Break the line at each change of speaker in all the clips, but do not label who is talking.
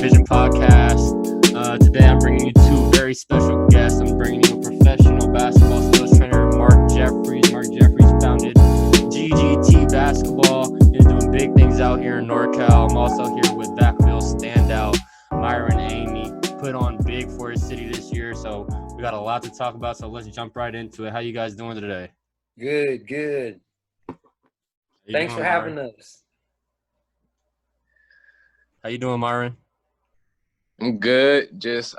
Vision podcast. Today I'm bringing you two very special guests. I'm bringing you a professional basketball skills trainer, Mark Jeffries. Mark Jeffries founded GGT basketball and is doing big things out here in NorCal. I'm also here with Vacaville Standout Myron Amey. Put on big for his city this year, so we got a lot to talk about. So let's jump right into it. How you guys doing today?
Good. Thanks for having us.
How you doing, Myron?
I'm good. Just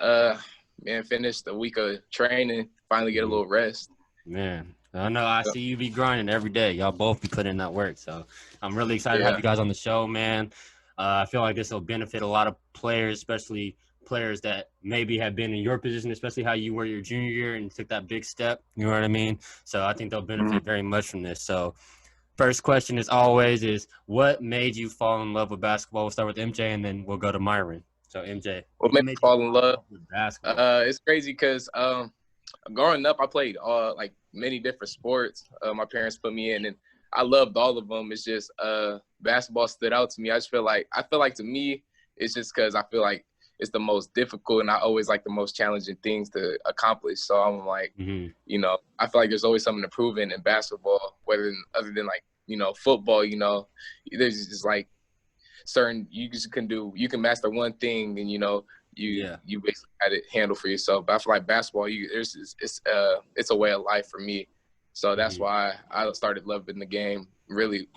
finished a week of training. Finally get a little rest.
Man, I know I see you be grinding every day. Y'all both be putting in that work. So I'm really excited to have you guys on the show, man. I feel like this will benefit a lot of players, especially players that maybe have been in your position, especially how you were your junior year and took that big step. You know what I mean? So I think they'll benefit very much from this. So first question is what made you fall in love with basketball? We'll start with MJ and then we'll go to Myron. So MJ,
what made me fall in love
with basketball?
It's crazy because growing up, I played like many different sports. My parents put me in, and I loved all of them. It's just basketball stood out to me. I feel like to me, it's just because I feel like it's the most difficult, and I always like the most challenging things to accomplish. So I'm like, I feel like there's always something to prove in basketball, other than like football. There's just like certain you can master one thing, and you basically had it handled for yourself. But I feel like basketball, it's a way of life for me. So that's why I started loving the game really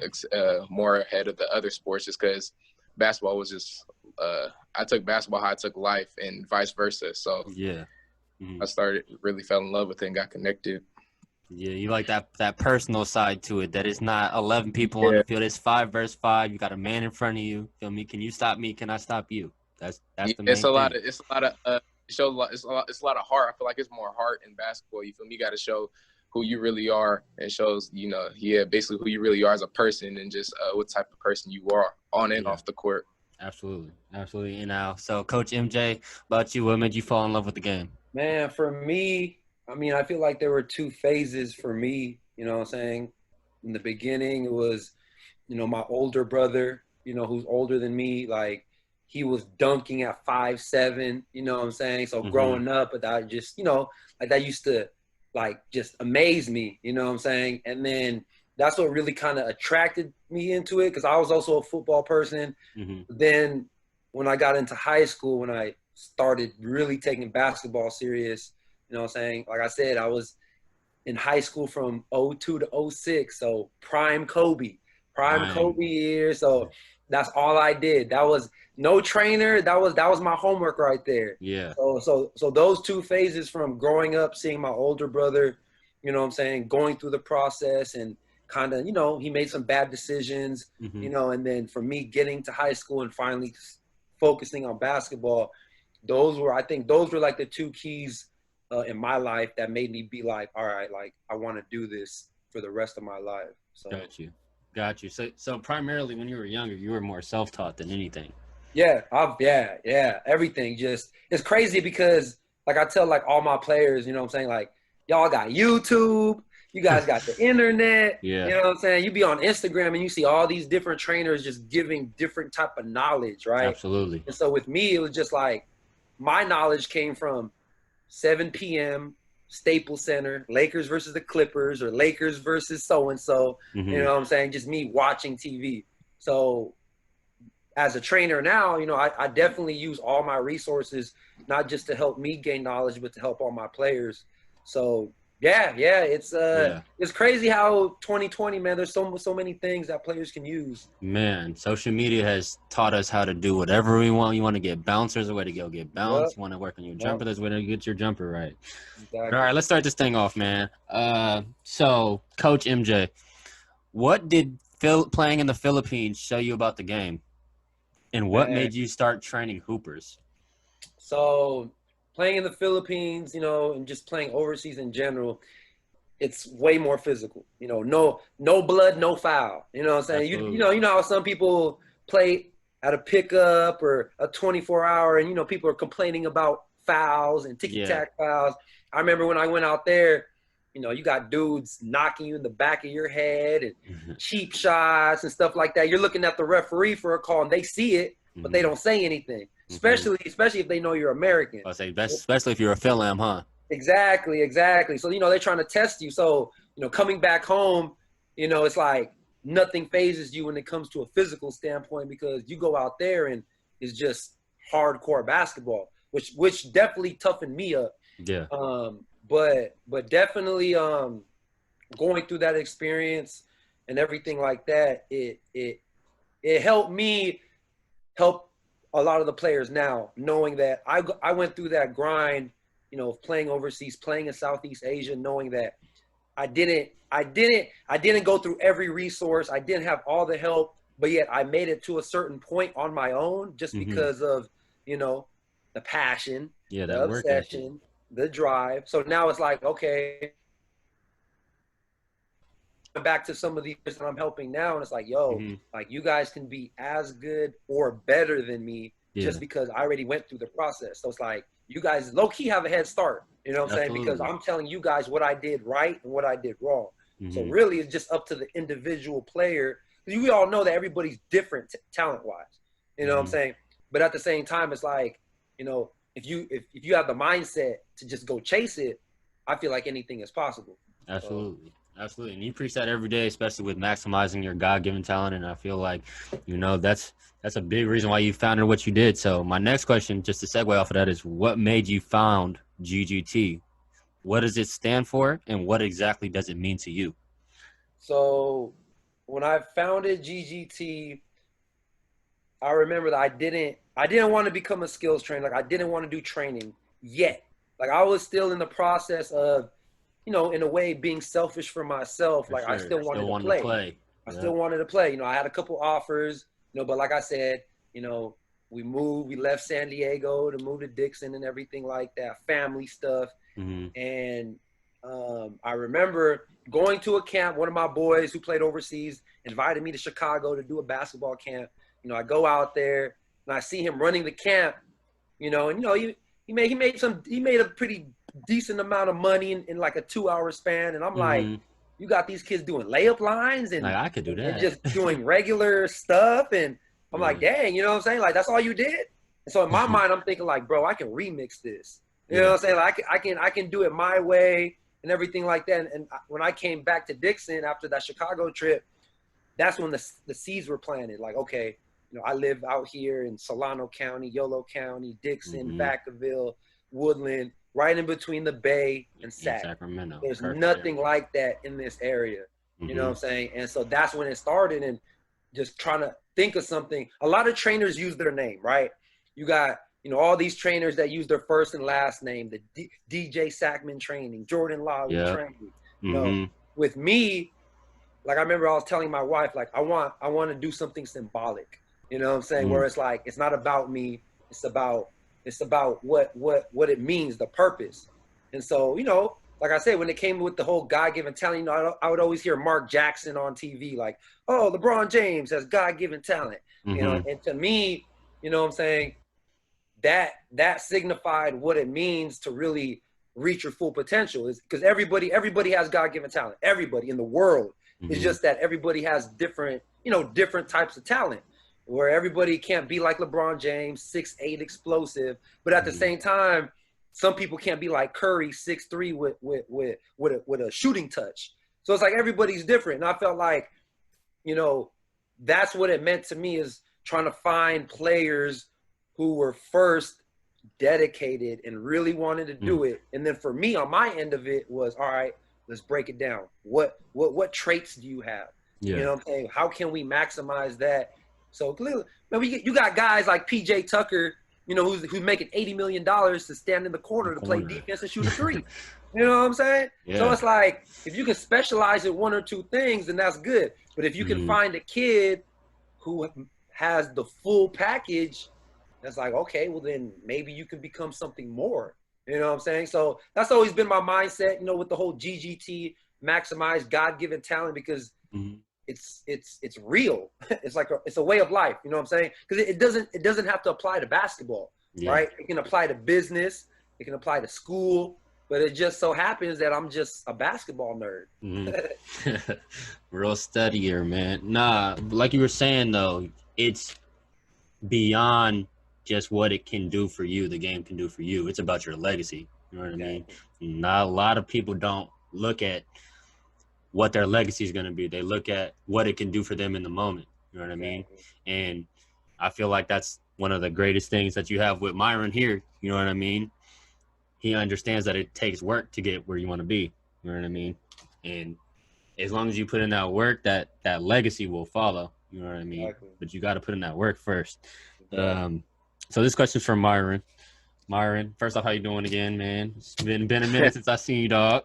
more ahead of the other sports, just because basketball was just I took basketball how I took life, and vice versa. So I really fell in love with it and got connected.
Yeah, you like that personal side to it, that it's not 11 people on the field. It's 5 versus 5. You got a man in front of you. Feel me? Can you stop me? Can I stop you? That's the main thing. It's a lot of
heart. I feel like it's more heart in basketball. You feel me? You got to show who you really are, and shows basically who you really are as a person, and just what type of person you are on and off the court.
Absolutely. And now, so Coach MJ, about you, what made you fall in love with the game?
Man, for me, I feel like there were two phases for me, you know what I'm saying? In the beginning, it was, my older brother, who's older than me, like, he was dunking at 5'7", you know what I'm saying? So growing up, but that just, like that used to, like, just amaze me, you know what I'm saying? And then that's what really kind of attracted me into it, because I was also a football person. Then when I got into high school, when I started really taking basketball serious, you know what I'm saying? Like I said, I was in high school from 02 to 06, so prime Kobe years. So that's all I did. That was no trainer. That was my homework right there.
Yeah.
So those two phases, from growing up, seeing my older brother, you know what I'm saying, going through the process, and kind of, he made some bad decisions, and then for me getting to high school and finally focusing on basketball, those were like the two keys in my life that made me be like, all right, like, I want to do this for the rest of my life. So
Got you. So primarily when you were younger, you were more self-taught than anything.
Yeah. Everything just, it's crazy because, like, I tell, like, all my players, you know what I'm saying, like, y'all got YouTube, you guys got the internet, you know what I'm saying? You be on Instagram and you see all these different trainers just giving different type of knowledge, right?
Absolutely.
And so with me, it was just like, my knowledge came from 7 p.m., Staples Center, Lakers versus the Clippers, or Lakers versus so-and-so, you know what I'm saying? Just me watching TV. So as a trainer now, I definitely use all my resources, not just to help me gain knowledge, but to help all my players. So it's crazy how 2020, man, there's so many things that players can use.
Man, social media has taught us how to do whatever we want. You want to get bouncers, a way to go get bounced. You want to work on your jumper, there's a way to get your jumper right.
Exactly.
All right, let's start this thing off, man. So Coach MJ, what did playing in the Philippines show you about the game? And what made you start training hoopers?
So playing in the Philippines, and just playing overseas in general, it's way more physical. No blood, no foul. You know what I'm saying? You know how some people play at a pickup or a 24-hour, and people are complaining about fouls and ticky-tack fouls. I remember when I went out there, you got dudes knocking you in the back of your head and cheap shots and stuff like that. You're looking at the referee for a call, and they see it, but they don't say anything, especially if they know you're American.
I say especially if you're a Phil-Am, huh?
Exactly. So, they're trying to test you. So, coming back home, it's like nothing phases you when it comes to a physical standpoint, because you go out there and it's just hardcore basketball, which definitely toughened me up.
Yeah.
But definitely going through that experience and everything like that, it helped me help a lot of the players now, knowing that I went through that grind, of playing overseas, playing in Southeast Asia, knowing that I didn't go through every resource. I didn't have all the help, but yet I made it to a certain point on my own just because of, the passion, the obsession, the drive. So now it's like, okay, back to some of these that I'm helping now, and it's like, yo, like you guys can be as good or better than me just because I already went through the process. So it's like you guys low-key have a head start, you know what I'm saying? Because I'm telling you guys what I did right and what I did wrong. So really it's just up to the individual player. We all know that everybody's different talent-wise, you know what I'm saying? But at the same time, it's like, if you have the mindset to just go chase it, I feel like anything is possible.
Absolutely. Absolutely. And you preach that every day, especially with maximizing your God-given talent. And I feel like, that's a big reason why you founded what you did. So my next question, just to segue off of that, is what made you found GGT? What does it stand for? And what exactly does it mean to you?
So when I founded GGT, I remember that I didn't want to become a skills trainer. Like I didn't want to do training yet. Like I was still in the process of, in a way being selfish for myself. Like I still wanted to play. I still wanted to play. I had a couple offers, but like I said, we left San Diego to move to Dixon and everything like that, family stuff. And I remember going to a camp. One of my boys who played overseas invited me to Chicago to do a basketball camp. I go out there and I see him running the camp, he made a pretty decent amount of money in like a 2-hour span. And I'm like, you got these kids doing layup lines and
like, I could do that.
And just doing regular stuff. And I'm like, dang, you know what I'm saying? Like, that's all you did? And so in my mind, I'm thinking like, bro, I can remix this. You know what I'm saying? Like I can do it my way and everything like that. And when I came back to Dixon after that Chicago trip, that's when the seeds were planted. Like, okay, I live out here in Solano County, Yolo County, Dixon, Vacaville, Woodland, right in between the Bay and
Sacramento.
There's nothing like that in this area. You know what I'm saying? And so that's when it started, and just trying to think of something. A lot of trainers use their name, right? You got, all these trainers that use their first and last name, the DJ Sackman training, Jordan Lawley training. With me, like I remember I was telling my wife, like, I want to do something symbolic. You know what I'm saying? Where it's like, it's not about me. It's about what it means, the purpose. And so, like I said, when it came with the whole God-given talent, I would always hear Mark Jackson on TV, like, oh, LeBron James has God-given talent. And to me, you know what I'm saying, that signified what it means to really reach your full potential. Is because everybody has God-given talent. Everybody in the world. It's just that everybody has different types of talent, where everybody can't be like LeBron James, 6'8", explosive, but at the same time, some people can't be like Curry, 6'3", with a shooting touch. So it's like everybody's different. And I felt like, that's what it meant to me, is trying to find players who were first dedicated and really wanted to do it. And then for me, on my end of it was, all right, let's break it down. What traits do you have? You know what I'm saying? How can we maximize that? So clearly, man, you got guys like PJ Tucker, who's making $80 million to stand in the corner to play defense and shoot a three. You know what I'm saying? So it's like, if you can specialize in one or two things, then that's good. But if you can find a kid who has the full package, that's like, okay, well then maybe you can become something more. You know what I'm saying? So that's always been my mindset, with the whole GGT, maximize God-given talent, because it's real. It's like it's a way of life. You know what I'm saying? Because it doesn't have to apply to basketball, right? It can apply to business. It can apply to school. But it just so happens that I'm just a basketball nerd.
Real studier, man. Nah, like you were saying though, it's beyond just what it can do for you, the game can do for you. It's about your legacy. You know what I mean? Not a lot of people don't look at what their legacy is going to be. They look at what it can do for them in the moment. You know what I mean? And I feel like that's one of the greatest things that you have with Myron here. You know what I mean? He understands that it takes work to get where you want to be. You know what I mean? And as long as you put in that work, that legacy will follow. You know what I mean?
Exactly.
But you got to put in that work first. So this question's from Myron. Myron, first off, how you doing again, man? It's been a minute since I seen you, dog.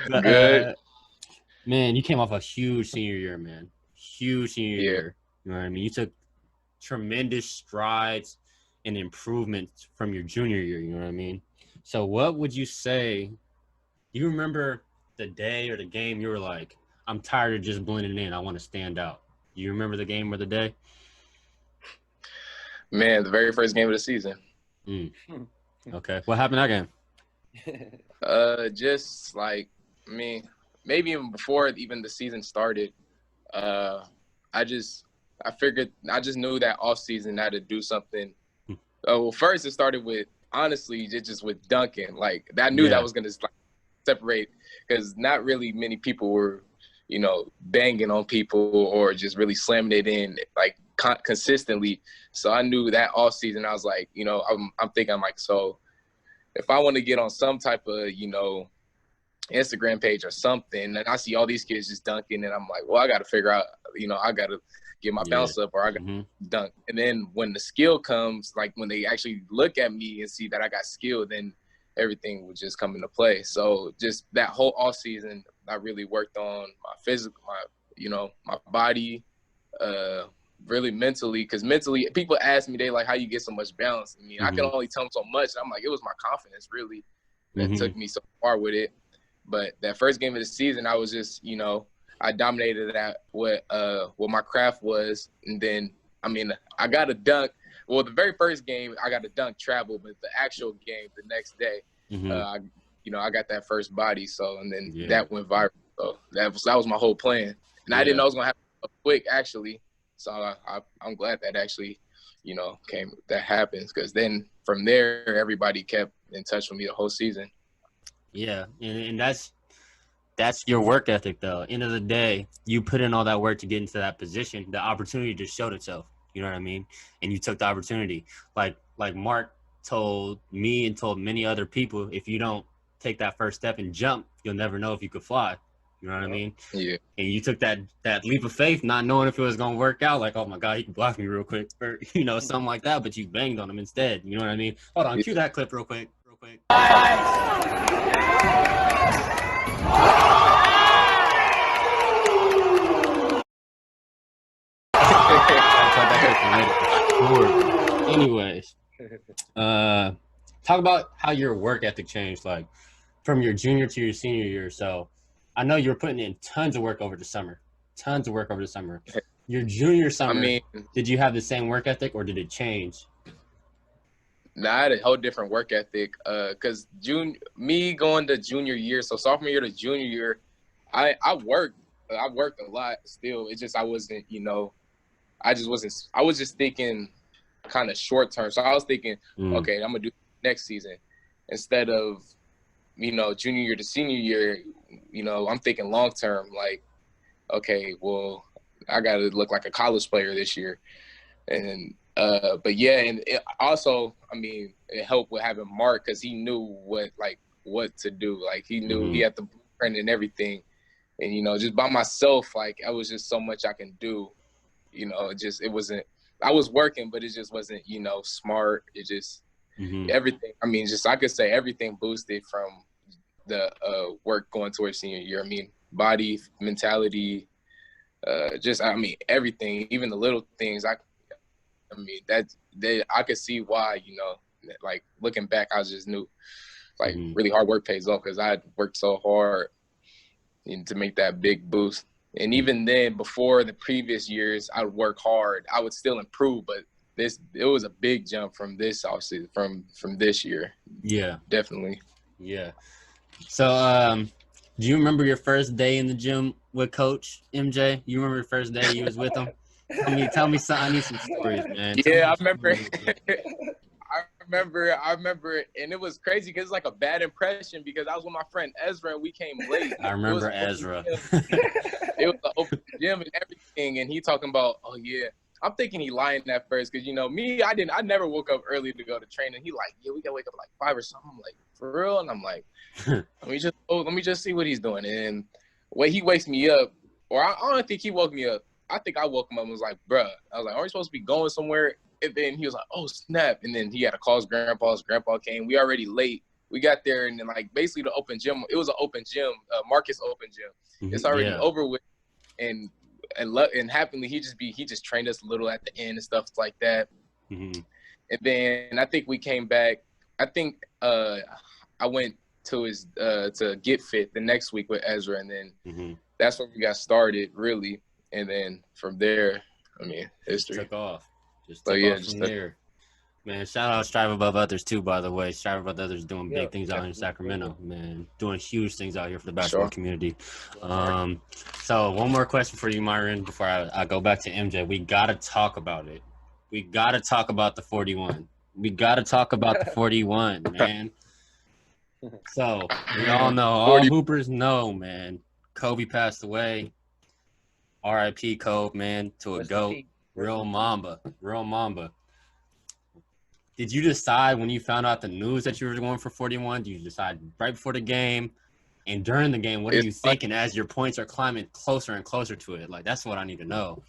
But,
Good.
man, you came off a huge senior year, man. Huge senior year. You know what I mean? You took tremendous strides and improvements from your junior year. You know what I mean? So what would you say? Do you remember the day or the game you were like, I'm tired of just blending in. I want to stand out. Do you remember the game or the day?
Man, the very first game of the season.
Okay. What happened that game?
Just like, I mean, maybe even before even the season started, I just knew that off season I had to do something. Well, first it started with, honestly, just with dunking. Like, I knew that was going to separate, because not really many people were, you know, banging on people or just really slamming it in like consistently. So I knew that off season, I was like, you know, I'm thinking like, so if I want to get on some type of, you know, Instagram page or something, and I see all these kids just dunking, and I'm like, well, I got to figure out, you know, I got to get my bounce up, or I got to dunk. And then when the skill comes, like when they actually look at me and see that I got skill, then everything would just come into play. So just that whole off season, I really worked on my physical, my body, really mentally, because mentally people ask me, they like, how you get so much balance? I mean, I can only tell them so much. I'm like, it was my confidence really that took me so far with it. But that first game of the season, I was just, you know, I dominated that what my craft was. And then, I mean, I got a dunk. Well, the very first game, I got a dunk travel, but the actual game the next day, I got that first body. So, and then that went viral. So that was my whole plan. And I didn't know it was going to happen quick, actually. So I'm glad that actually, you know, that happens, because then from there, everybody kept in touch with me the whole season.
Yeah, and that's your work ethic, though. End of the day, you put in all that work to get into that position. The opportunity just showed itself. You know what I mean? And you took the opportunity. Like Mark told me and told many other people, if you don't take that first step and jump, you'll never know if you could fly. You know what I mean?
Yeah.
And you took that leap of faith, not knowing if it was going to work out. Like, oh, my God, he can block me real quick. Or, you know, something like that. But you banged on him instead. You know what I mean? Hold on. Cue that clip real quick. Anyways, talk about how your work ethic changed, like from your junior to your senior year. So I know you were putting in tons of work over the summer. Your junior summer, did you have the same work ethic, or did it change?
Nah, I had a whole different work ethic. Cause me going to junior year, so sophomore year to junior year, I worked a lot still. It's just I wasn't, you know, I was just thinking kind of short term. So I was thinking, okay, I'm gonna do next season instead of, you know, junior year to senior year. You know, I'm thinking long term, like, okay, well, I got to look like a college player this year. And but yeah, and it also, I mean, it helped with having Mark, because he knew what to do. Like, he knew he had the blueprint and everything. And, you know, just by myself, like, I was just so much I can do. You know, it wasn't, I was working, but it just wasn't, you know, smart. It just, everything, I mean, just, I could say everything boosted from the work going towards senior year. I mean, body, mentality, just, I mean, everything, even the little things. I mean, I could see why, you know, like, looking back, I just knew, like, really hard work pays off, because I had worked so hard to make that big boost. And even then, before the previous years, I would work hard. I would still improve, but it was a big jump from this offseason, from this year.
Yeah,
definitely.
Yeah. So, do you remember your first day in the gym with Coach MJ? You remember your first day you was with him? Tell me some. I need some stories, man. Tell
Yeah,
me
I remember.
some stories.
I remember, and it was crazy because it's like a bad impression because I was with my friend Ezra and we came late.
I
It was
remember
an open
Ezra.
gym. It was an open gym and everything, and he talking about, oh yeah. I'm thinking he lying at first because me, I never woke up early to go to training. He like, yeah, we gotta wake up like 5 or something. I'm like, for real? And I'm like, let me just see what he's doing. And when he wakes me up, or I don't think he woke me up. I think I woke him up and was like, bruh. I was like, aren't you supposed to be going somewhere? And then he was like, oh, snap. And then he had to call his grandpa. His grandpa came. We already late. We got there, and then, like, basically the open gym, it was an open gym, Marcus open gym. It's already over with. And happily, he just trained us a little at the end and stuff like that.
Mm-hmm.
And then I think we came back. I think I went to his to get fit the next week with Ezra, and then that's when we got started really. And then from there, I mean, history
took off. Just took off
just
from there. Man, shout out Strive Above Others too, by the way. Strive Above Others doing big things out here in Sacramento, man. Doing huge things out here for the basketball community. So one more question for you, Myron, before I go back to MJ. We got to talk about it. We got to talk about the 41. We got to talk about the 41, man. So we all know, all hoopers know, man. Kobe passed away. R.I.P. Kobe, man, to a GOAT. Real Mamba. Did you decide when you found out the news that you were going for 41? Did you decide right before the game? And during the game, what are you thinking as your points are climbing closer and closer to it? Like, that's what I need to know.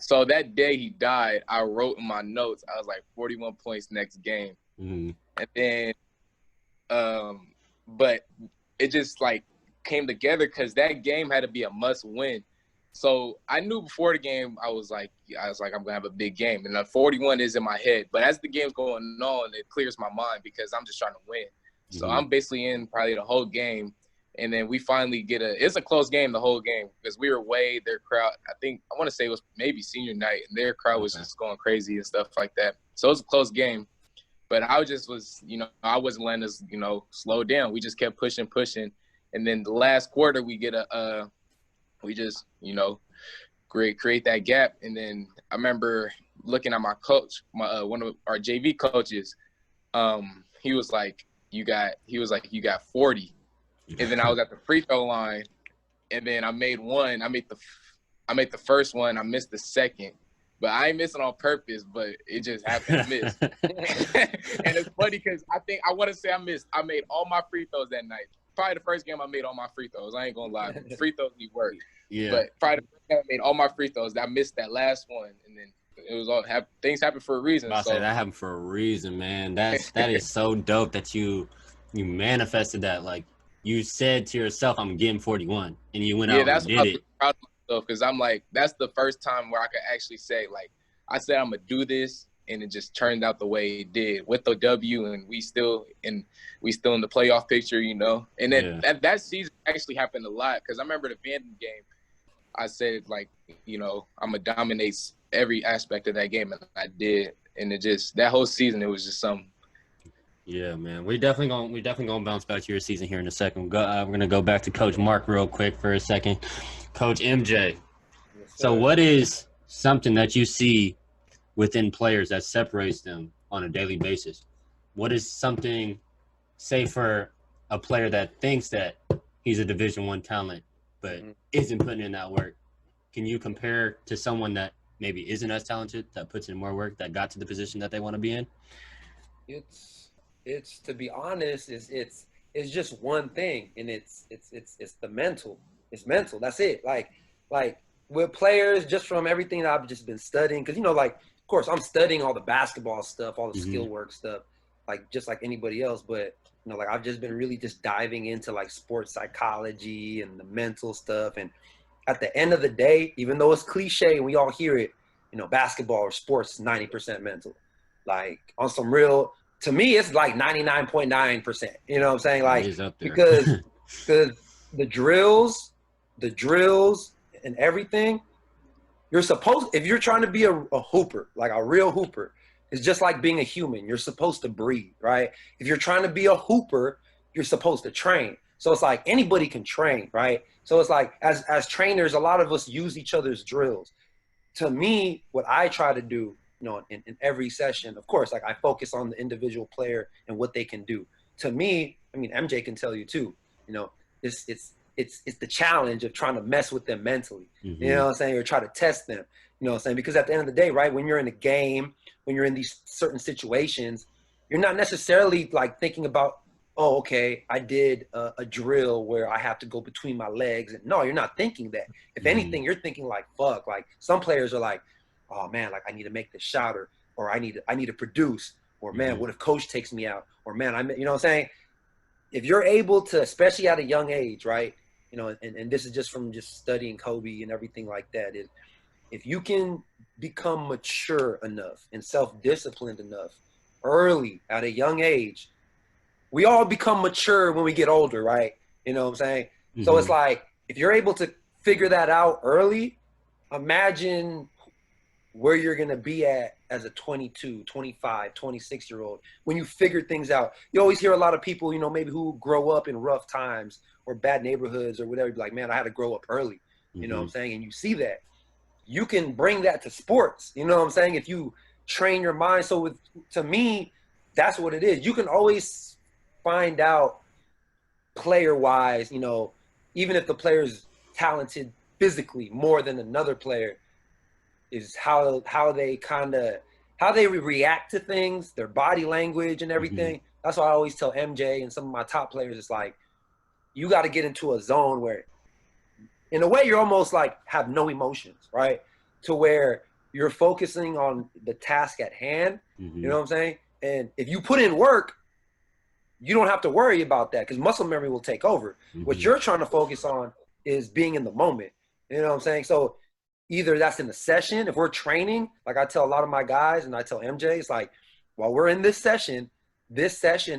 So that day he died, I wrote in my notes, I was like 41 points next game.
Mm-hmm.
And then, but it just like came together because that game had to be a must win. So I knew before the game, I was like, I'm gonna have a big game, and the 41 is in my head. But as the game's going on, it clears my mind because I'm just trying to win. So I'm basically in probably the whole game, and then we finally it's a close game the whole game because we were way their crowd. I want to say it was maybe senior night, and their crowd was just going crazy and stuff like that. So it was a close game, but I wasn't letting us slow down. We just kept pushing, and then the last quarter we get we just, create that gap. And then I remember looking at my coach, one of our JV coaches. He was like, you got 40. And then I was at the free throw line, and then I made one. I made the first one. I missed the second, but I ain't missing on purpose. But it just happened to miss. And it's funny because I want to say I made all my free throws that night. Probably the first game I made all my free throws. I ain't gonna lie, free throws need work.
Yeah.
But probably the first game I made all my free throws. I missed that last one, and then it was all things happen for a reason.
I say that happened for a reason, man. That is so dope that you manifested that. Like you said to yourself, "I'm getting 41," and you went out and did it.
I'm proud of myself because I'm like, that's the first time where I could actually say, like, I said I'm gonna do this, and it just turned out the way it did with the W, and we still in the playoff picture, And then that season actually happened a lot because I remember the Vanden game. I said, like, I'm gonna dominate every aspect of that game, and I did. And it just that whole season, it was just something.
Yeah, man. We definitely gonna bounce back to your season here in a second. We're gonna go back to Coach Mark real quick for a second. Coach MJ. So what is something that you see within players that separates them on a daily basis? What is something, say for a player that thinks that he's a Division I talent, but isn't putting in that work? Can you compare to someone that maybe isn't as talented, that puts in more work, that got to the position that they want to be in?
It's to be honest, it's just one thing, and it's the mental. It's mental. That's it. Like with players, just from everything that I've just been studying, because of course, I'm studying all the basketball stuff, all the skill work stuff, like just like anybody else. But I've just been really just diving into like sports psychology and the mental stuff. And at the end of the day, even though it's cliche and we all hear it, basketball or sports is 90% mental. Like on some real, to me, it's like 99.9%. You know what I'm saying? Like because the drills and everything. If you're trying to be a hooper, like a real hooper, it's just like being a human. You're supposed to breathe, right? If you're trying to be a hooper, you're supposed to train. So it's like anybody can train, right? So it's like as trainers, a lot of us use each other's drills. to me, what I try to do, in every session, of course, like I focus on the individual player and what they can do. To me, I mean, MJ can tell you too, it's the challenge of trying to mess with them mentally, you know what I'm saying, or try to test them, you know what I'm saying, because at the end of the day, right, when you're in a game, when you're in these certain situations, you're not necessarily like thinking about, oh, okay, I did a drill where I have to go between my legs. And no, you're not thinking that. If anything, you're thinking like, fuck, like some players are like, oh man, like I need to make this shot, or I need to produce, or man, what if coach takes me out, or man, you know what I'm saying? If you're able to, especially at a young age, right, and this is just from just studying Kobe and everything like that, is if you can become mature enough and self-disciplined enough early at a young age, we all become mature when we get older, right? You know what I'm saying? So it's like, if you're able to figure that out early, imagine where you're going to be at as a 22, 25, 26-year-old when you figure things out. You always hear a lot of people, maybe who grow up in rough times or bad neighborhoods or whatever, be like, man, I had to grow up early. You know what I'm saying? And you see that. You can bring that to sports. You know what I'm saying? If you train your mind. So to me, that's what it is. You can always find out player-wise, even if the player's talented physically more than another player, is how they react to things, their body language and everything. That's why I always tell MJ and some of my top players, it's like, you got to get into a zone where, in a way, you're almost like have no emotions, right? To where you're focusing on the task at hand. You know what I'm saying? And if you put in work, you don't have to worry about that because muscle memory will take over. What you're trying to focus on is being in the moment. You know what I'm saying? So either that's in the session, if we're training, like I tell a lot of my guys and I tell MJ, it's like, while we're in this session,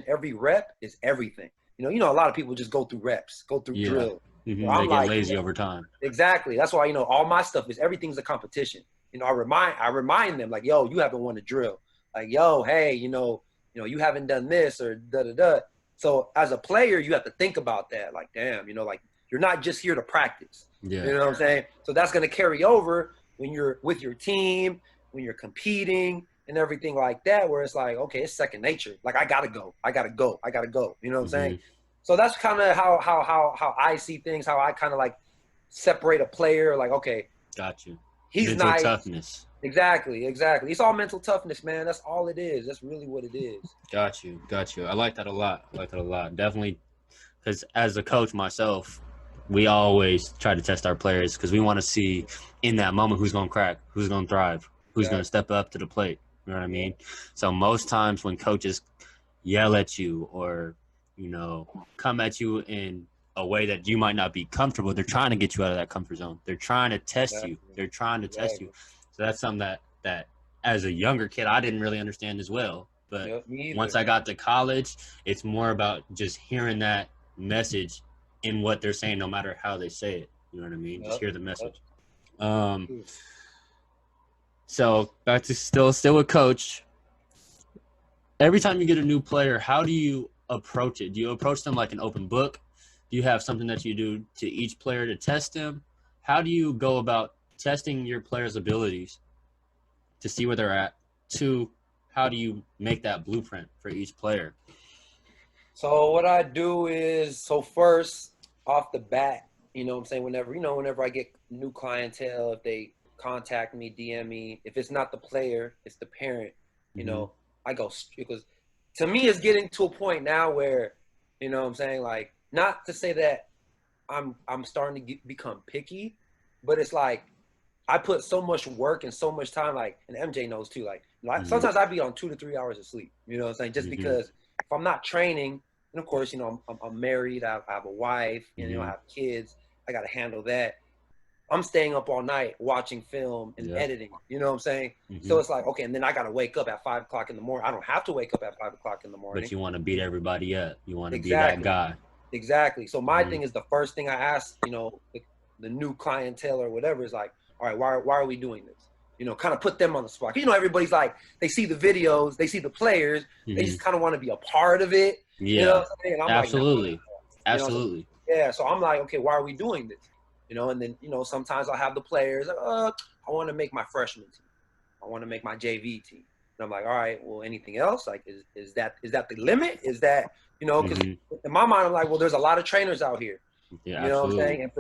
every rep is everything. A lot of people just go through reps, go through drill.
They get lazy over time.
Exactly. That's why, all my stuff is everything's a competition. I remind them like, yo, you haven't won a drill. Like, yo, hey, you haven't done this or da-da-da. So as a player, you have to think about that. Like, damn, like you're not just here to practice. You know what I'm saying? So that's going to carry over when you're with your team, when you're competing and everything like that, where it's like, okay, it's second nature. Like, I got to go. You know what I'm saying? So that's kind of how I see things, how I kind of like separate a player. Like, okay,
got you.
He's
mental
nice.
Toughness.
Exactly. It's all mental toughness, man. That's all it is. That's really what it is.
Got you. I like that a lot. Definitely, because as a coach myself, we always try to test our players because we want to see in that moment who's going to crack, who's going to thrive, who's going to step up to the plate. You know what I mean? So most times when coaches yell at you or, come at you in a way that you might not be comfortable, they're trying to get you out of that comfort zone. They're trying to test you. They're trying to test you. So that's something that as a younger kid, I didn't really understand as well. But once I got to college, it's more about just hearing that message in what they're saying, no matter how they say it. You know what I mean? Just hear the message. So back to still with coach. Every time you get a new player, how do you approach it? Do you approach them like an open book? Do you have something that you do to each player to test them? How do you go about testing your players' abilities to see where they're at? How do you make that blueprint for each player?
So what I do is, first off the bat, what I'm saying, whenever I get new clientele, if they contact me, DM me, if it's not the player, it's the parent, I go, because to me it's getting to a point now where, what I'm saying, like, not to say that I'm starting to become picky, but it's like I put so much work and so much time, like, and MJ knows too, like sometimes I be on 2 to 3 hours of sleep, you know what I'm saying, just because if I'm not training, and of course, I'm married, I have a wife, and I have kids, I got to handle that. I'm staying up all night watching film and editing, you know what I'm saying? So it's like, okay, and then I got to wake up at 5 o'clock in the morning. I don't have to wake up at 5 o'clock in the morning.
But you want to beat everybody up. You want to be that guy.
Exactly. So my thing is, the first thing I ask, the new clientele or whatever is like, all right, why are we doing this? Kind of put them on the spot. Everybody's like, they see the videos, they see the players, they just kind of want to be a part of it.
Yeah,
you know what I'm saying? And I'm
absolutely.
Like,
absolutely.
So I'm like, okay, why are we doing this? And then, sometimes I'll have the players, I want to make my freshman team. I want to make my JV team. And I'm like, all right, well, anything else? Like, is that the limit? Is that, because in my mind, I'm like, well, there's a lot of trainers out here.
Yeah,
you know
absolutely.
what I'm saying? And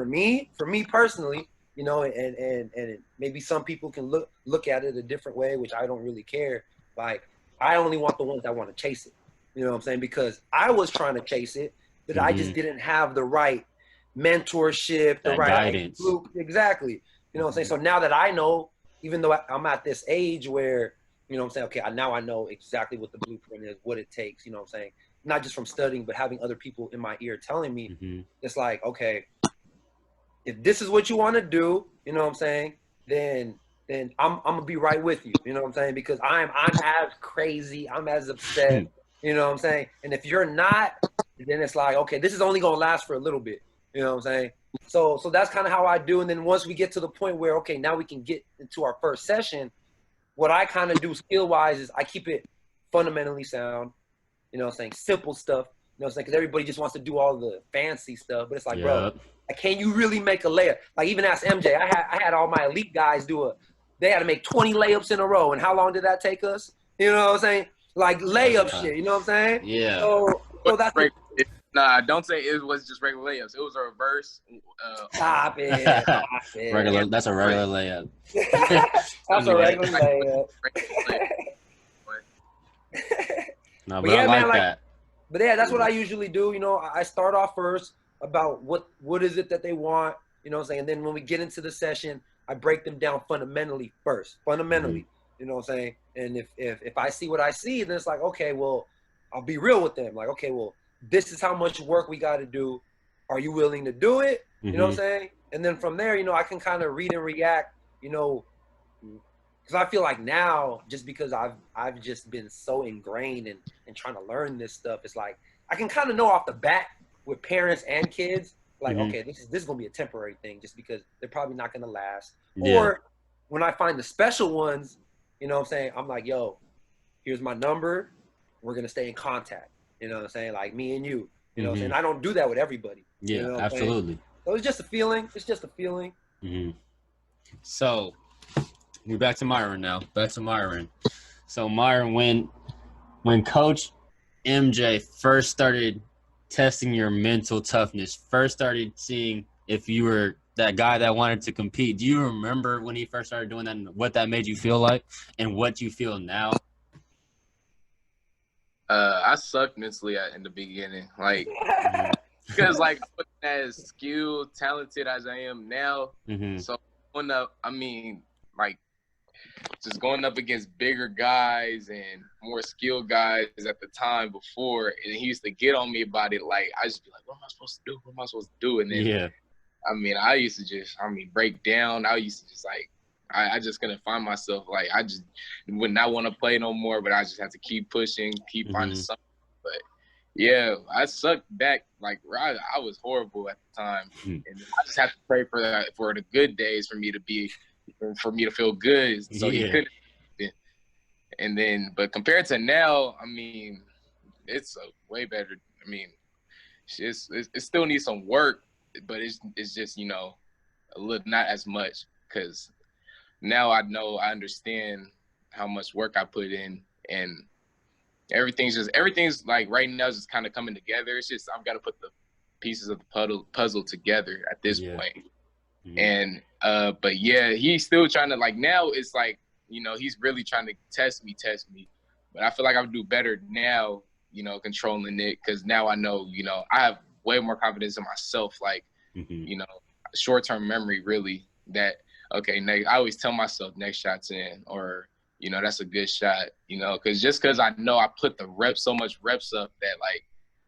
for me personally, and maybe some people can look at it a different way, which I don't really care. Like, I only want the ones that want to chase it. You know what I'm saying? Because I was trying to chase it, but I just didn't have the right mentorship, the
That
right
guidance.
Exactly. You know what I'm saying? So now that I know, even though I'm at this age where, you know what I'm saying, okay, now I know exactly what the blueprint is, what it takes, you know what I'm saying? Not just from studying, but having other people in my ear telling me, it's like, okay, if this is what you want to do, you know what I'm saying, then I'm gonna be right with you, you know what I'm saying? Because I'm as crazy, I'm as upset, you know what I'm saying? And if you're not, then it's like, okay, this is only gonna last for a little bit, you know what I'm saying? So that's kind of how I do. And then once we get to the point where, okay, now we can get into our first session, what I kind of do skill-wise is I keep it fundamentally sound, you know what I'm saying, simple stuff, you know what I'm saying, because everybody just wants to do all the fancy stuff, but it's like, bro, like, can you really make a layup? Like, even ask MJ, I had all my elite guys they had to make 20 layups in a row, and how long did that take us? You know what I'm saying? Like, layup shit, you know what I'm saying?
Yeah.
So that's
Nah, don't say it was just regular layups. It was a reverse.
Stop it.
Regular. That's a regular layup.
That's a regular layup.
No, but I like that.
But yeah, that's what I usually do. You know, I start off first about what is it that they want, you know what I'm saying? And then when we get into the session, I break them down fundamentally first. Fundamentally, you know what I'm saying? And if I see what I see, then it's like, okay, well, I'll be real with them. Like, okay, well, this is how much work we got to do. Are you willing to do it? You know what I'm saying? And then from there, you know, I can kind of read and react, you know, because I feel like now, just because I've just been so ingrained in trying to learn this stuff, it's like I can kind of know off the bat with parents and kids, like, okay, this is gonna be a temporary thing, just because they're probably not gonna last.
Yeah.
Or when I find the special ones, you know what I'm saying, I'm like, yo, here's my number, we're gonna stay in contact. You know what I'm saying? Like me and you. You know what I'm saying? I don't do that with everybody.
Yeah,
you know
absolutely.
So it's just a feeling. It's just a feeling.
So we're back to Myron now. Back to Myron. So Myron, when Coach MJ first started testing your mental toughness, first started seeing if you were that guy that wanted to compete, do you remember when he first started doing that and what that made you feel like and what you feel now?
I sucked mentally in the beginning, like, because like I wasn't as skilled, talented as I am now. So going up, I mean, like, just going up against bigger guys and more skilled guys at the time before, and he used to get on me about it. Like, I just be like, what am I supposed to do? What am I supposed to do? And then, I mean, I used to just, break down. I used to just like, I just couldn't find myself. Like, I just would not want to play no more, but I just had to keep pushing, keep finding something. But yeah, I sucked back. Like, I was horrible at the time. And I just had to pray for the good days for me to feel good. So he couldn't. And then, but compared to now, I mean, it's way better. I mean, it still needs some work, but it's just, you know, a little, not as much, because now I understand how much work I put in, and everything's like right now just kind of coming together. It's just I've got to put the pieces of the puzzle together at this point. And but yeah, he's still trying to, like, now it's like, you know, he's really trying to test me. But I feel like I do better now, you know, controlling it, because now I know, you know, I have way more confidence in myself. Like, you know, short-term memory, really, that, okay, I always tell myself next shot's in, or, you know, that's a good shot, you know, because I know I put so much reps up that, like,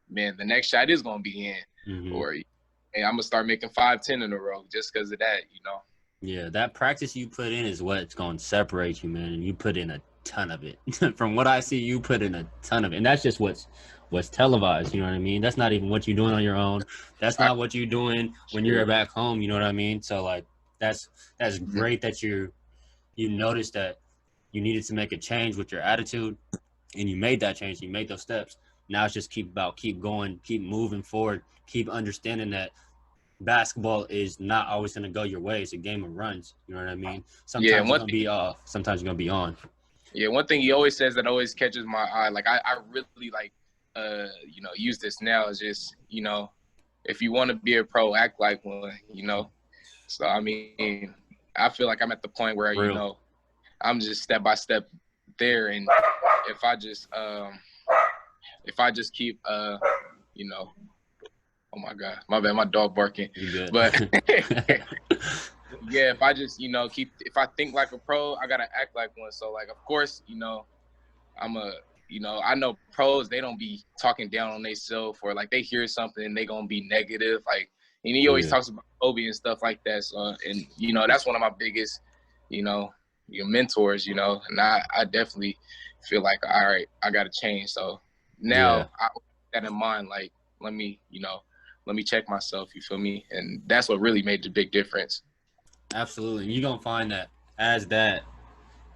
man, the next shot is going to be in, or, hey, I'm going to start making 5-10 in a row just because of that, you know.
Yeah, that practice you put in is what's going to separate you, man, and you put in a ton of it. From what I see, you put in a ton of it, and that's just what's televised, you know what I mean? That's not even what you're doing on your own. That's not what you're doing when you're back home, you know what I mean? So, like, that's great that you noticed that you needed to make a change with your attitude, and you made that change. You made those steps. Now it's just keep going, keep moving forward, keep understanding that basketball is not always going to go your way. It's a game of runs. You know what I mean? Sometimes
Yeah,
you're going to be off. Sometimes you're going to be on.
Yeah, one thing he always says that always catches my eye, like I really like, you know, use this now is just, you know, if you want to be a pro, act like one, you know. So I mean, I feel like I'm at the point where you know, I'm just step by step there, and if I just keep you know, oh my God, my bad, my dog barking.
You good?
But yeah, if I just, you know, if I think like a pro, I gotta act like one. So like, of course, you know, you know, I know pros, they don't be talking down on themselves, or like they hear something and they gonna be negative. Like, and he always talks about Kobe and stuff like that. So, and you know, that's one of my biggest, you know, your mentors, you know, and I definitely feel like, all right, I gotta change. So now I keep that in mind, like, let me check myself, you feel me? And that's what really made the big difference.
Absolutely. And you're going to find that as that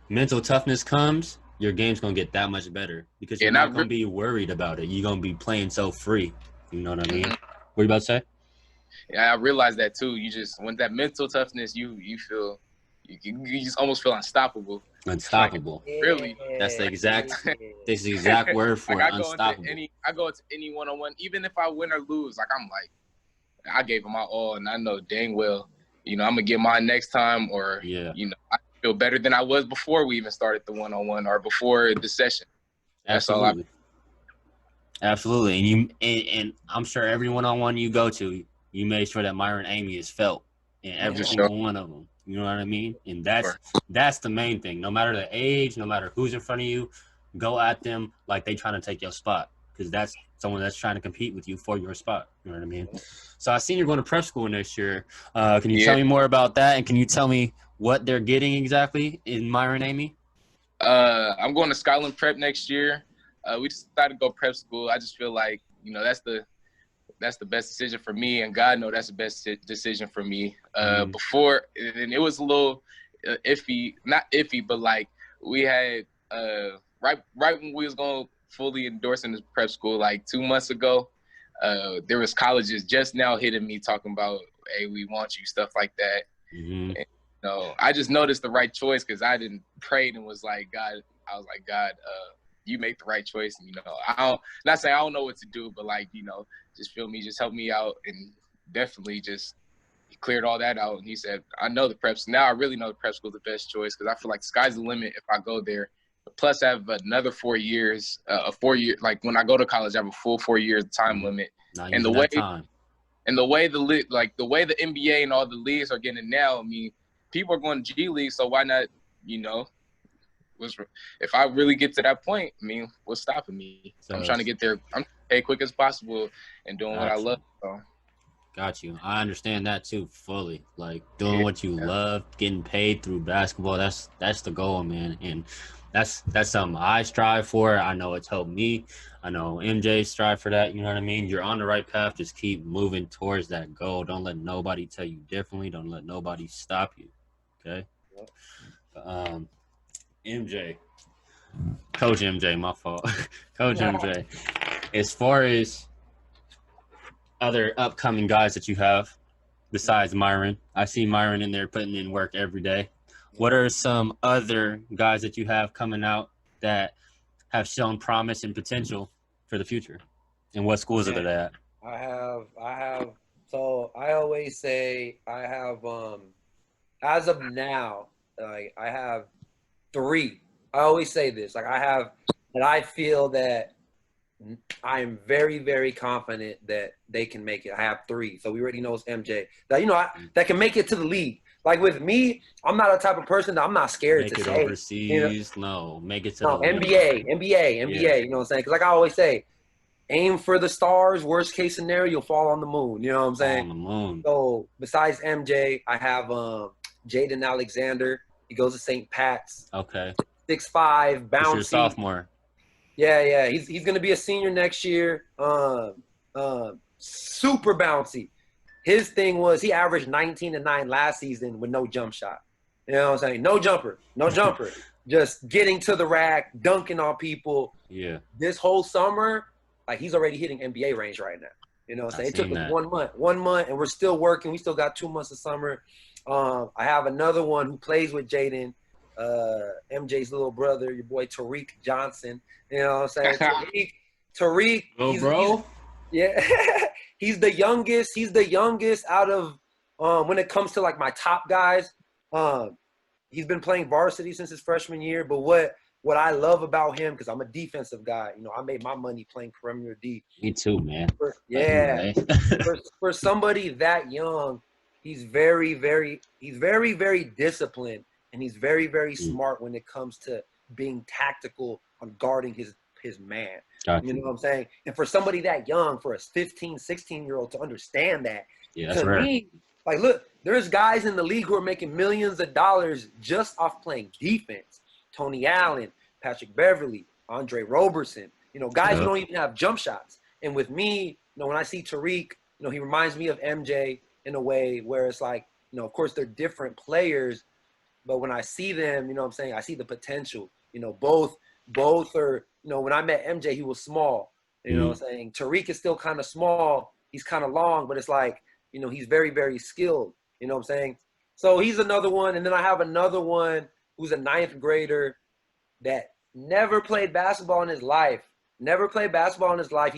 mental toughness comes, your game's going to get that much better because you're not going to be worried about it. You're going to be playing so free. You know what I mean? What are you about to say?
Yeah, I realized that too. You just, when that mental toughness, you feel, you just almost feel unstoppable.
Unstoppable.
Like, really?
That's the exact word for
like
it. Unstoppable.
I go into any one-on-one, even if I win or lose, like I'm like, I gave it my all, and I know dang well, you know, I'm gonna get mine next time, or you know, I feel better than I was before we even started the one-on-one or before the session. That's
Absolutely. Absolutely. And I'm sure every one-on-one you go to, you made sure that Myron Amey is felt in every single one of them. You know what I mean? And that's the main thing. No matter the age, no matter who's in front of you, go at them like they trying to take your spot, because that's someone that's trying to compete with you for your spot. You know what I mean? So I seen you're going to prep school next year. Can you tell me more about that? And can you tell me what they're getting exactly in Myron Amey?
I'm going to Skyland Prep next year. We decided to go prep school. I just feel like, you know, that's the best decision for me, and God knows that's the best decision for me. Before, and it was a little iffy, not iffy, but like we had right when we was going fully endorsing this prep school, like 2 months ago, there was colleges just now hitting me talking about, hey, we want you, stuff like that. And, you know, I just noticed the right choice because I didn't prayed and was like, God, I was like, God, you make the right choice. And, you know, not saying I don't know what to do, but like, you know, just feel me, just help me out. And definitely just he cleared all that out. And he said, I know the preps. Now I really know the prep school is the best choice because I feel like the sky's the limit if I go there. Plus I have another 4 years, like when I go to college, I have a full 4 years time limit. And the way the NBA and all the leagues are getting it now, I mean, people are going to G League, so why not, you know, if I really get to that point, I mean, what's stopping me? So I'm trying to get there. I'm as quick as possible and doing what I love. So.
Got you. I understand that too fully. Like doing what you love, getting paid through basketball. That's the goal, man. And that's something I strive for. I know it's helped me. I know MJ strive for that. You know what I mean? You're on the right path. Just keep moving towards that goal. Don't let nobody tell you differently. Don't let nobody stop you. Okay. MJ, Coach MJ, my fault. Coach MJ, as far as other upcoming guys that you have besides Myron, I see Myron in there putting in work every day. What are some other guys that you have coming out that have shown promise and potential for the future? And what schools are they at?
I have, so I always say I have, as of now, like I have 3. I always say this, like I have, and I feel that I am very, very confident that they can make it. I have 3. So we already know it's MJ. That, you know, that can make it to the league. Like with me, I'm not a type of person that I'm not scared to say.
Make it overseas. You know? No, make it to the
NBA, you know what I'm saying? Because like I always say, aim for the stars. Worst case scenario, you'll fall on the moon. You know what I'm saying?
On the moon.
So besides MJ, I have Jaden Alexander. He goes to St. Pat's.
Okay.
6'5", bouncy.
Your sophomore.
Yeah. He's gonna be a senior next year. Super bouncy. His thing was he averaged 19 and 9 last season with no jump shot. You know what I'm saying? No jumper. Just getting to the rack, dunking on people.
Yeah.
This whole summer, like he's already hitting NBA range right now. You know what I'm
I
saying? It took
seen
us
that.
1 month, and we're still working. We still got 2 months of summer. I have another one who plays with Jaden, MJ's little brother, your boy Tariq Johnson. You know what I'm saying? Tariq,
Little
he's
bro.
yeah, he's the youngest. He's the youngest out of when it comes to like my top guys. He's been playing varsity since his freshman year. But what I love about him, because I'm a defensive guy, you know, I made my money playing perimeter D.
Me too, man.
Yeah,
Anyway.
for somebody that young, he's very disciplined, and he's very smart when it comes to being tactical on guarding his man.
Got
You know
you.
what I'm saying? And for somebody that young, for a 15, 16-year-old to understand that,
Yeah, that's
to
rare.
me, like, look, there's guys in the league who are making millions of dollars just off playing defense. Tony Allen, Patrick Beverly, Andre Roberson, you know, guys who
Yep.
don't even have jump shots. And with me, you know, when I see Tariq, you know, he reminds me of MJ in a way where it's like, you know, of course they're different players, but when I see them, you know what I'm saying, I see the potential. You know, both are, you know, when I met MJ, he was small. You know what I'm saying? Tariq is still kind of small. He's kind of long, but it's like, you know, he's very skilled. You know what I'm saying? So he's another one. And then I have another one who's a ninth grader that never played basketball in his life. Never played basketball in his life.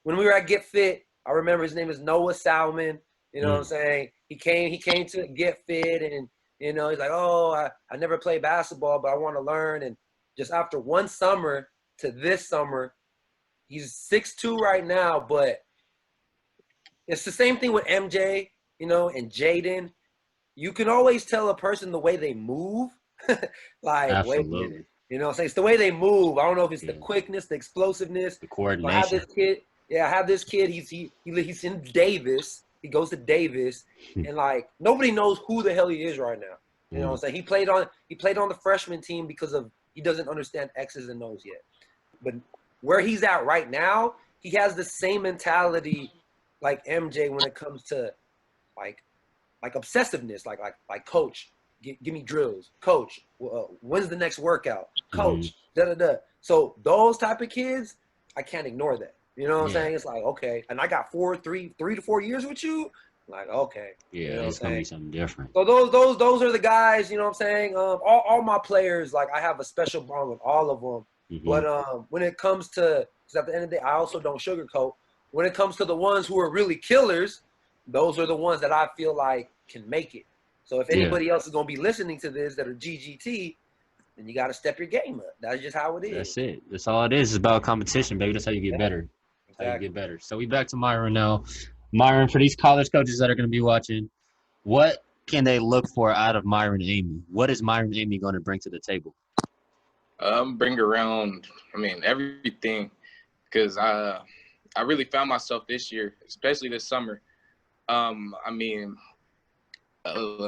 When we were at Get Fit, I remember his name is Noah Salmon. You know what I'm saying? He came to Get Fit, and you know, he's like, oh, I never played basketball, but I want to learn. And just after one summer to this summer, he's 6'2" right now, but it's the same thing with MJ, you know, and Jaden. You can always tell a person the way they move. Like, wait a minute.
Absolutely.
You know what I'm saying? It's the way they move. I don't know if it's the
Yeah.
quickness, the explosiveness.
The
So I have
coordination.
this kid. Yeah, I have this kid. He's in Davis. He goes to Davis, and like nobody knows who the hell he is right now. You know what I'm saying? He played on the freshman team because of he doesn't understand X's and O's yet. But where he's at right now, he has the same mentality like MJ when it comes to like obsessiveness, like coach, give me drills, coach. When's the next workout, coach? Da da da. So those type of kids, I can't ignore that. You know what I'm
Yeah.
saying? It's like, okay, and I got 3 to 4 years with you. Like, okay,
Yeah,
you know what I'm
it's gonna
saying?
be something different.
So those are the guys. You know what I'm saying? All my players, like I have a special bond with all of them. But when it comes to, because at the end of the day, I also don't sugarcoat. When it comes to the ones who are really killers, those are the ones that I feel like can make it. So if
Yeah.
anybody else is gonna be listening to this that are GGT, then you got to step your game up. That's just how it is.
That's it. That's all it is. It's about competition, baby. That's how you get better. That's how you
Exactly.
get better. So we back to Myron now. Myron, for these college coaches that are going to be watching, what can they look for out of Myron Amey? What is Myron Amey going to bring to the table?
Bring around, I mean, everything, because I really found myself this year, especially this summer. I mean,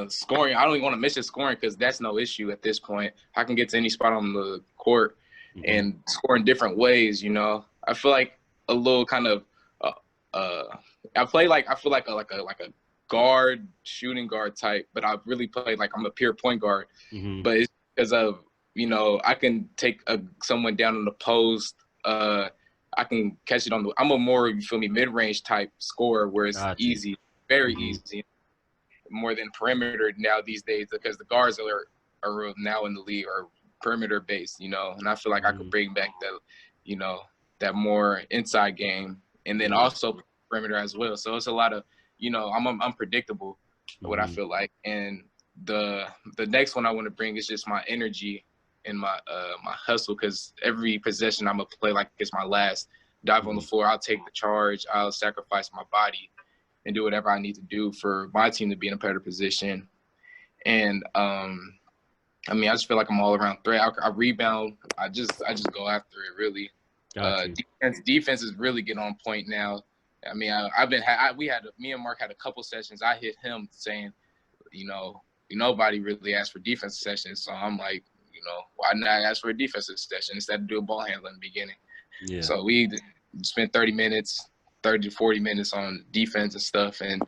scoring, I don't even want to mention scoring because that's no issue at this point. I can get to any spot on the court and score in different ways, you know. I feel like a little kind of I feel like a guard, shooting guard type, but I really play like I'm a pure point guard. But it's because of, you know, I can take someone down in the post. I can catch it on the. I'm a more, you feel me, mid-range type scorer where it's easy, very easy, more than perimeter now these days because the guards are now in the league are perimeter based, you know. And I feel like I could bring back that, you know, that more inside game, and then also perimeter as well. So it's a lot of, you know, I'm unpredictable, what I feel like. And the next one I want to bring is just my energy and my hustle, because every possession I'm gonna play like it's my last. Dive on the floor, I'll take the charge, I'll sacrifice my body and do whatever I need to do for my team to be in a better position. And I mean, I just feel like I'm all around threat. I rebound. I just go after it really. Defense is really getting on point now. I mean, me and Mark had a couple sessions. I hit him saying, you know, nobody really asked for defensive sessions. So I'm like, you know, why not ask for a defensive session instead of doing ball handling in the beginning? Yeah. So we spent 30 to 40 minutes on defense and stuff, and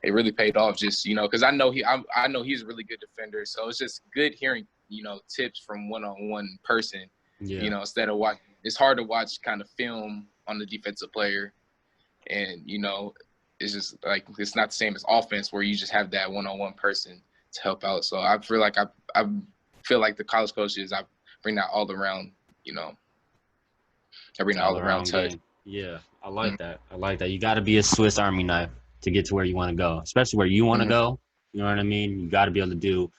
it really paid off. Just, you know, because I know he's a really good defender, so it's just good hearing, you know, tips from one-on-one person. You know, instead of watch. It's hard to watch kind of film on the defensive player, And, you know, it's just like, it's not the same as offense where you just have that one-on-one person to help out. So I feel like I feel like the college coaches, I bring that all around, you know, I bring that all around touch.
Game. Yeah, I like that. I like that. You got to be a Swiss Army knife to get to where you want to go, especially where you want to go. You know what I mean? You got to be able to do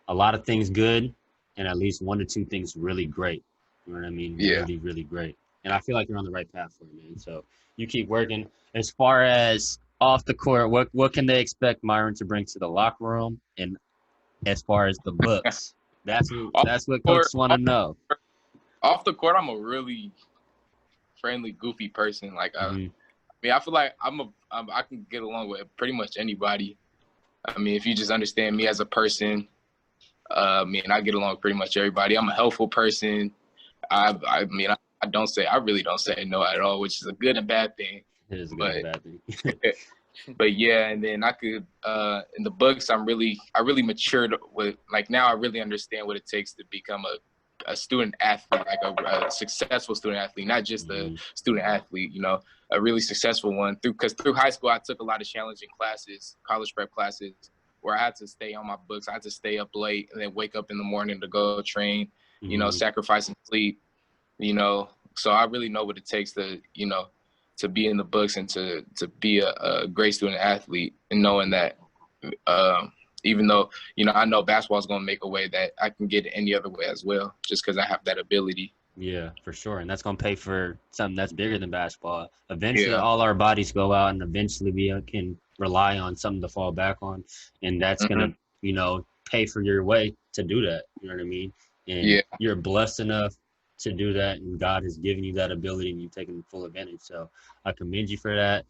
a lot of things good and at least 1 to 2 things really great. You know what I mean?
Yeah.
Really, really great. And I feel like you're on the right path for it, man. So you keep working. As far as off the court, what can they expect Myron to bring to the locker room? And as far as the books, that's what coaches want to know.
Off the court, I'm a really friendly, goofy person. Like, I mean, I feel like I can get along with pretty much anybody. I mean, if you just understand me as a person, I get along with pretty much everybody. I'm a helpful person. I really don't say no at all, which is a good and bad thing.
It is a good and bad thing.
But yeah, and then I could in the books, I really matured with, like, now I really understand what it takes to become a student athlete, like a successful student athlete, not just a student athlete, you know, a really successful one. Because through high school, I took a lot of challenging classes, college prep classes, where I had to stay on my books. I had to stay up late and then wake up in the morning to go train, you know, sacrificing sleep, you know. So I really know what it takes to, you know, to be in the books and to be a great student athlete, and knowing that even though, you know, I know basketball is going to make a way that I can get it any other way as well, just because I have that ability.
Yeah, for sure. And that's going to pay for something that's bigger than basketball. Eventually, all our bodies go out, and eventually we can rely on something to fall back on. And that's going to, you know, pay for your way to do that. You know what I mean? And you're blessed enough to do that, and God has given you that ability, and you've taken full advantage. So I commend you for that.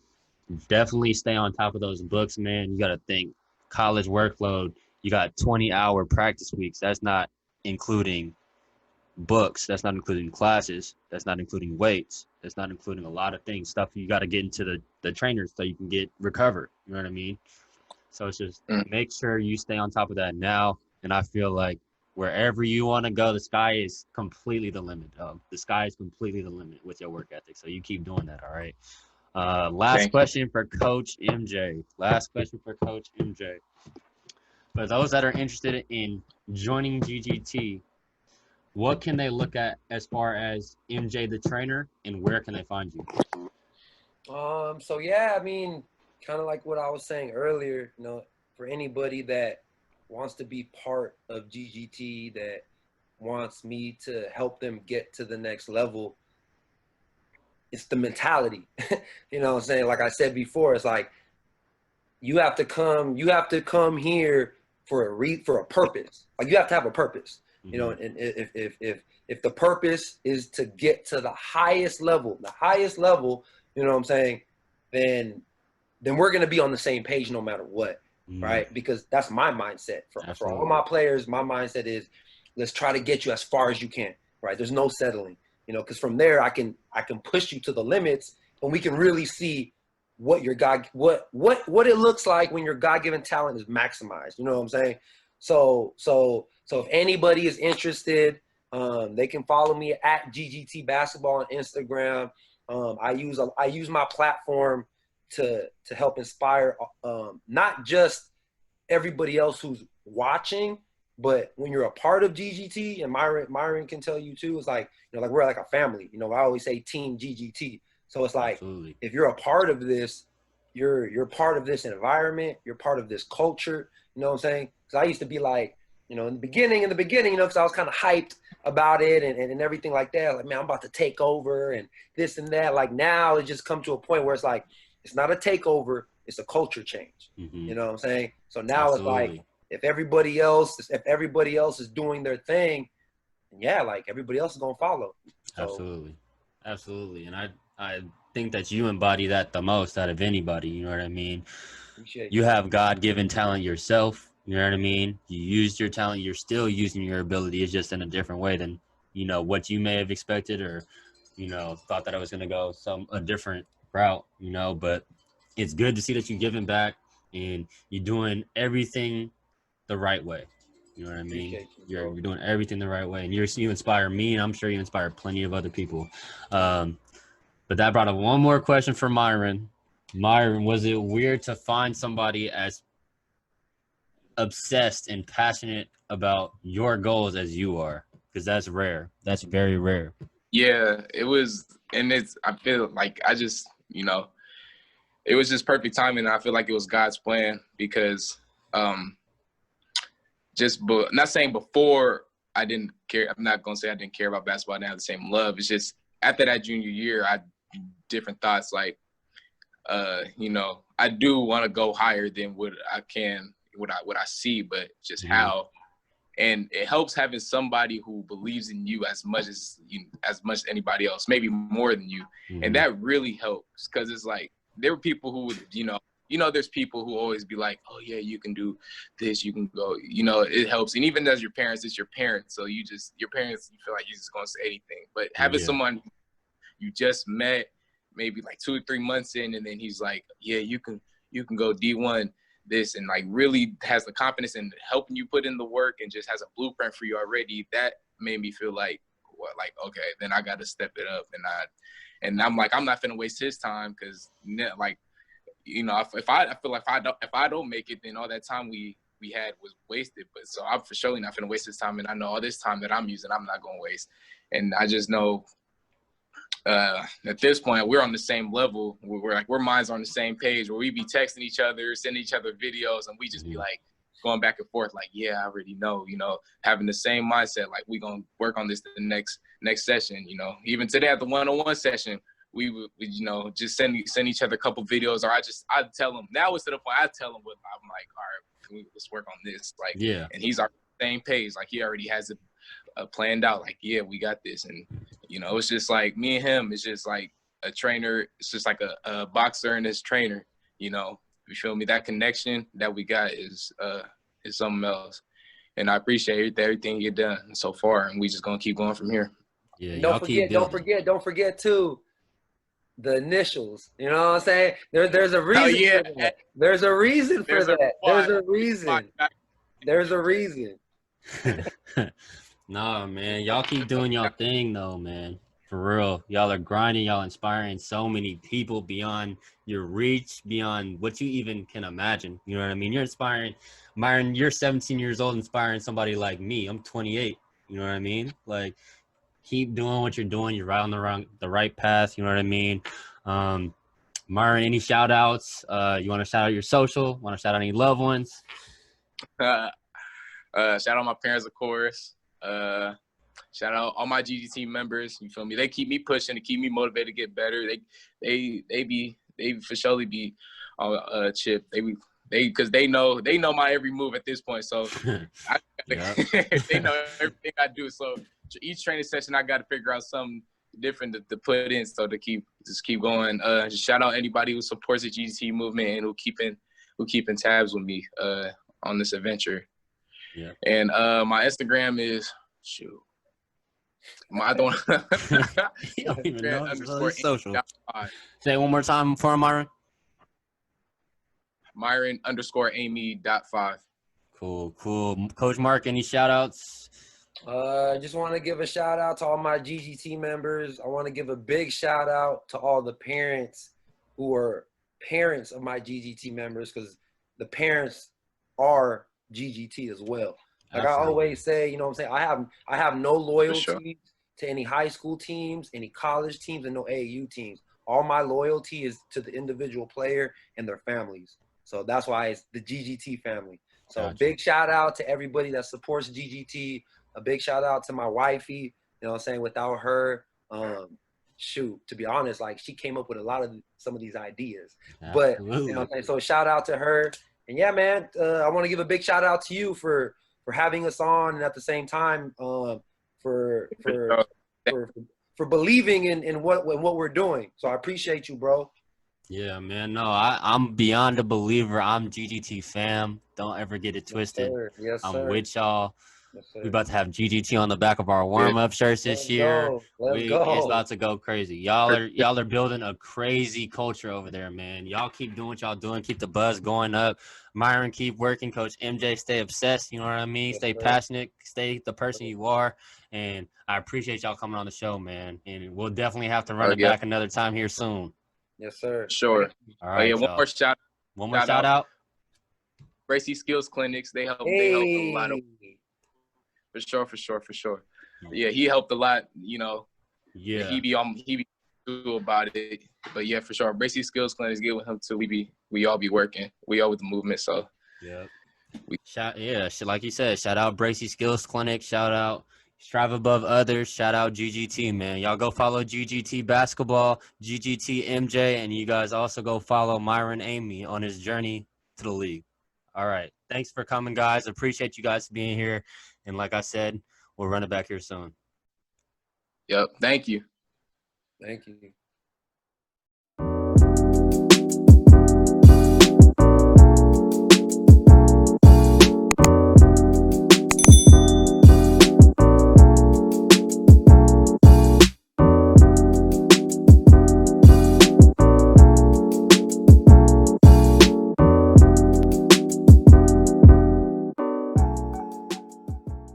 Definitely stay on top of those books, man. You got to think college workload. You got 20-hour practice weeks. That's not including books. That's not including classes. That's not including weights. That's not including a lot of things. Stuff you got to get into the trainers so you can get recovered. You know what I mean? So it's just make sure you stay on top of that now. And I feel like wherever you want to go, the sky is completely the limit, dog. The sky is completely the limit with your work ethic. So you keep doing that, all right? Last question for Coach MJ. For those that are interested in joining GGT, what can they look at as far as MJ the trainer, and where can they find you?
So yeah, I mean, kind of like what I was saying earlier, you know, for anybody that wants to be part of GGT, that wants me to help them get to the next level, it's the mentality. You know what I'm saying? Like I said before, it's like you have to come here for a purpose. Like you have to have a purpose. You know, and if the purpose is to get to the highest level, you know what I'm saying, then we're going to be on the same page no matter what, right? Because that's my mindset. For all my players, my mindset is let's try to get you as far as you can, right? There's no settling, you know, because from there I can push you to the limits, and we can really see what your what it looks like when your God-given talent is maximized. You know what I'm saying? So if anybody is interested, they can follow me at GGT Basketball on Instagram. I use my platform to help inspire not just everybody else who's watching, but when you're a part of GGT, and Myron can tell you too, it's like, you know, like we're like a family. You know, I always say Team GGT. So it's like, if you're a part of this, you're part of this environment, you're part of this culture. You know what I'm saying? Because I used to be like, you know, in the beginning, you know, because I was kind of hyped about it and everything like that. Like, man, I'm about to take over and this and that. Like now it just come to a point where it's like, it's not a takeover, it's a culture change. You know what I'm saying? So now it's like, if everybody else is doing their thing, yeah, like everybody else is gonna follow. So,
Absolutely. And I think that you embody that the most out of anybody. You know what I mean? You have God-given talent yourself. You know what I mean? You used your talent. You're still using your ability. It's just in a different way than, you know, what you may have expected, or, you know, thought that I was going to go a different route, you know. But it's good to see that you're giving back and you're doing everything the right way. You know what I mean? You're doing everything the right way. And you inspire me, and I'm sure you inspire plenty of other people. But that brought up one more question for Myron. Myron, was it weird to find somebody as obsessed and passionate about your goals as you are? Because that's rare. That's very rare.
Yeah, it was, and I feel like it was just perfect timing. I feel like it was God's plan because not saying before I didn't care. I'm not going to say I didn't care about basketball. I didn't have the same love. It's just after that junior year, I had different thoughts like, I do want to go higher than what I see, but just how. And it helps having somebody who believes in you as much as anybody else, maybe more than you. And that really helps because it's like there were people who would, there's people who always be like, oh yeah, you can do this, you can go, it helps. And even as your parents, it's your parents. So your parents, you feel like you're just going to say anything. But having someone you just met maybe like 2 or 3 months in, and then he's like, yeah, you can go D1. This and like really has the confidence in helping you put in the work and just has a blueprint for you already. That made me feel like, okay, then I got to step it up. And I'm like, I'm not finna waste his time because like, if I don't make it, then all that time we had was wasted. But so I'm for surely not finna waste his time, and I know all this time that I'm using, I'm not gonna waste. And I just know at this point we're on the same level. We're minds on the same page where we be texting each other, sending each other videos, and we just be like going back and forth like, yeah, I already know, having the same mindset, like we gonna work on this the next session. Even today at the one-on-one session, we would just send each other a couple videos, or I'd tell him. Now it's to the point I tell him what I'm like, all right, let's work on this, like, yeah. And he's our same page, like he already has it planned out, like, yeah, we got this. And it's just like me and him, it's just like a trainer, it's just like a boxer and his trainer. You feel me? That connection that we got is something else. And I appreciate everything you've done so far, and we just gonna keep going from here.
Yeah,
don't forget too the initials. You know what I'm saying? There's a reason for that. There's a reason for that. There's a reason.
Nah, man, y'all keep doing y'all thing though, man. For real, y'all are grinding, y'all inspiring so many people beyond your reach, beyond what you even can imagine. You know what I mean? You're inspiring, Myron. You're 17 years old, inspiring somebody like me. I'm 28. You know what I mean? Like, keep doing what you're doing. You're right on the right path. You know what I mean? Myron, any shout outs? You want to shout out your social? Want to shout out any loved ones?
Shout out my parents, of course. Shout out all my GGT members. You feel me? They keep me pushing to keep me motivated to get better. They for surely be on Chip. Because they know my every move at this point. So they know everything I do. So each training session, I got to figure out something different to put in. So to keep going. Just shout out anybody who supports the GGT movement and who keeping tabs with me on this adventure. Yeah. And my Instagram is I don't
even know. Social. Say it one more time for Myron.
Myron _Amey.5.
Cool. Coach Mark, any shout outs?
I just want to give a shout out to all my GGT members. I want to give a big shout out to all the parents who are parents of my GGT members, because the parents are GGT as well. Like I always say, you know what I'm saying? I have no loyalty to any high school teams, any college teams, and no AAU teams. All my loyalty is to the individual player and their families. So that's why it's the GGT family. So big shout out to everybody that supports GGT. A big shout out to my wifey. You know what I'm saying? Without her, to be honest, like she came up with some of these ideas. Absolutely. But you know what I'm saying? So shout out to her. And yeah, man, I want to give a big shout out to you for having us on, and at the same time, for believing in what we're doing. So I appreciate you, bro.
Yeah, man. No, I'm beyond a believer. I'm GGT fam. Don't ever get it twisted.
Yes, sir.
I'm with y'all.
Yes,
We
sir.
about to have GGT on the back of our warm-up shirts this year.
Let's
It's
go.
about to go crazy. Y'all are building a crazy culture over there, man. Y'all keep doing what y'all doing. Keep the buzz going up. Myron, keep working. Coach MJ, stay obsessed. You know what I mean?
Yes,
Stay
sir.
passionate. Stay the person you are. And I appreciate y'all coming on the show, man. And we'll definitely have to run it back another time here soon.
Yes, sir.
Sure.
All right,
One more shout
out.
Bracy Skills Clinics. They help
Hey.
a lot of for sure. Yeah, he helped a lot, you know.
Yeah.
He be cool about it. But yeah, for sure. Bracy Skills Clinics, get with him too. We all be working. We all with the movement. So
yeah. Like you said, shout out Bracy Skills Clinic, shout out Strive Above Others, shout out GGT, man. Y'all go follow GGT Basketball, GGT MJ, and you guys also go follow Myron Amey on his journey to the league. All right. Thanks for coming, guys. Appreciate you guys being here. And like I said, we'll run it back here soon.
Yep. Thank you.
Thank you.